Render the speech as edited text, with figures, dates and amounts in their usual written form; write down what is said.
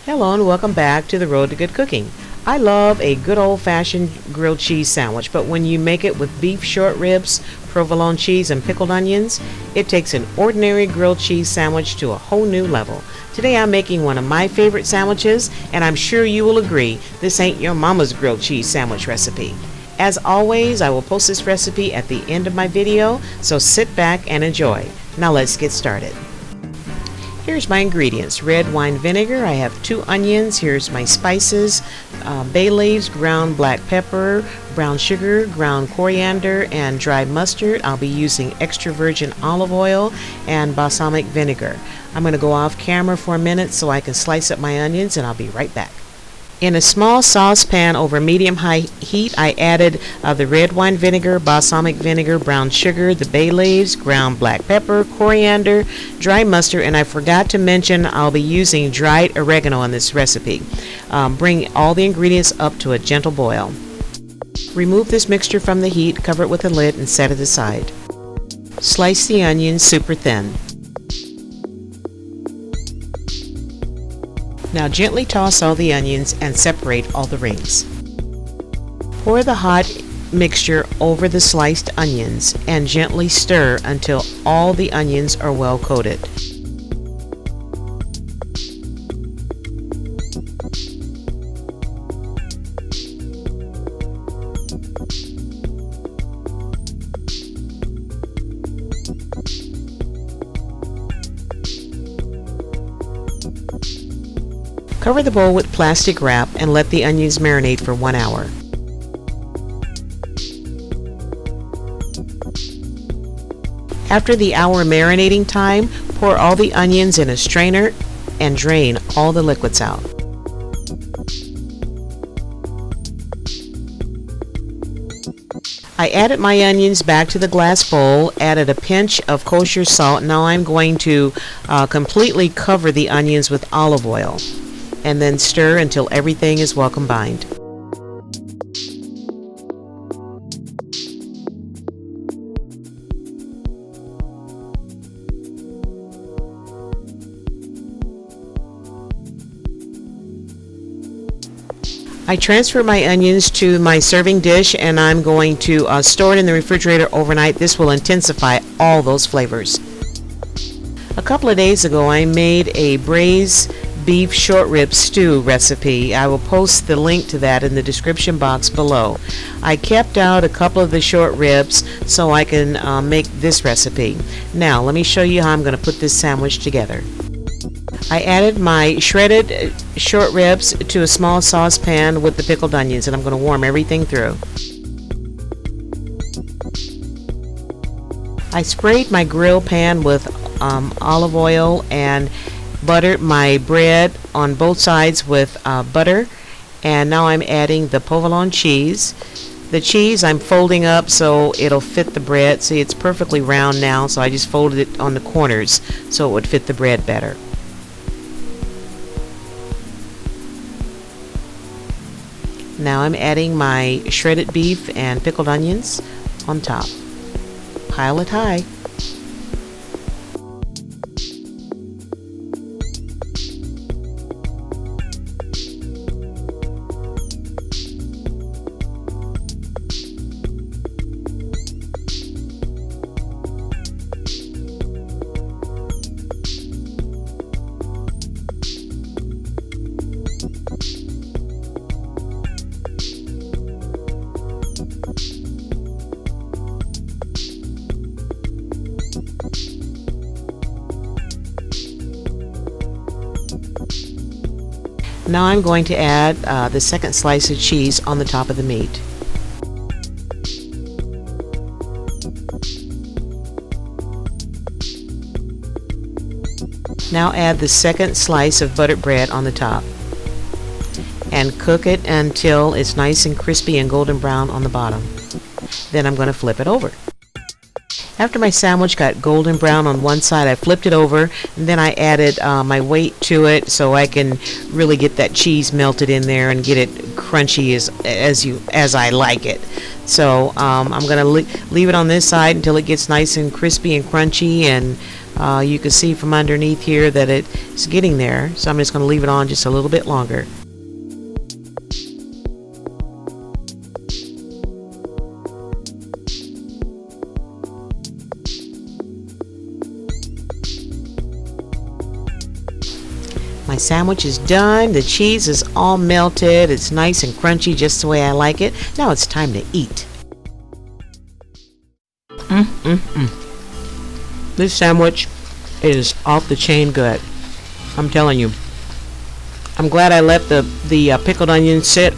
Hello and welcome back to the Road to Good Cooking. I love a good old-fashioned grilled cheese sandwich, but when you make it with beef short ribs, provolone cheese, and pickled onions, it takes an ordinary grilled cheese sandwich to a whole new level. Today I'm making one of my favorite sandwiches, and I'm sure you will agree this ain't your mama's grilled cheese sandwich recipe. As always, I will post this recipe at the end of my video, so sit back and enjoy. Now let's get started. Here's my ingredients. Red wine vinegar. I have 2 onions. Here's my spices. Bay leaves, ground black pepper, brown sugar, ground coriander, and dried mustard. I'll be using extra virgin olive oil and balsamic vinegar. I'm going to go off camera for a minute so I can slice up my onions, and I'll be right back. In a small saucepan over medium-high heat, I added the red wine vinegar, balsamic vinegar, brown sugar, the bay leaves, ground black pepper, coriander, dry mustard, and I forgot to mention I'll be using dried oregano in this recipe. Bring all the ingredients up to a gentle boil. Remove this mixture from the heat, cover it with a lid, and set it aside. Slice the onions super thin. Now gently toss all the onions and separate all the rings. Pour the hot mixture over the sliced onions and gently stir until all the onions are well coated. Cover the bowl with plastic wrap and let the onions marinate for 1 hour. After the hour marinating time, pour all the onions in a strainer and drain all the liquids out. I added my onions back to the glass bowl, added a pinch of kosher salt. Now I'm going to completely cover the onions with olive oil, and then stir until everything is well combined. I transfer my onions to my serving dish, and I'm going to store it in the refrigerator overnight. This will intensify all those flavors. A couple of days ago I made a braised beef short rib stew recipe. I will post the link to that in the description box below. I kept out a couple of the short ribs so I can make this recipe. Now let me show you how I'm going to put this sandwich together. I added my shredded short ribs to a small saucepan with the pickled onions, and I'm going to warm everything through. I sprayed my grill pan with olive oil and buttered my bread on both sides with butter, and now I'm adding the provolone cheese. The cheese I'm folding up so it'll fit the bread. See, it's perfectly round now, so I just folded it on the corners so it would fit the bread better. Now I'm adding my shredded beef and pickled onions on top. Pile it high. Now I'm going to add the second slice of cheese on the top of the meat. Now add the second slice of buttered bread on the top and cook it until it's nice and crispy and golden brown on the bottom. Then I'm going to flip it over. After my sandwich got golden brown on one side, I flipped it over, and then I added my weight to it so I can really get that cheese melted in there and get it crunchy as I like it. So I'm gonna leave it on this side until it gets nice and crispy and crunchy, and you can see from underneath here that it's getting there. So I'm just gonna leave it on just a little bit longer. My sandwich is done. The cheese is all melted. It's nice and crunchy just the way I like it. Now it's time to eat. This sandwich is off the chain good. I'm telling you. I'm glad I let the pickled onions sit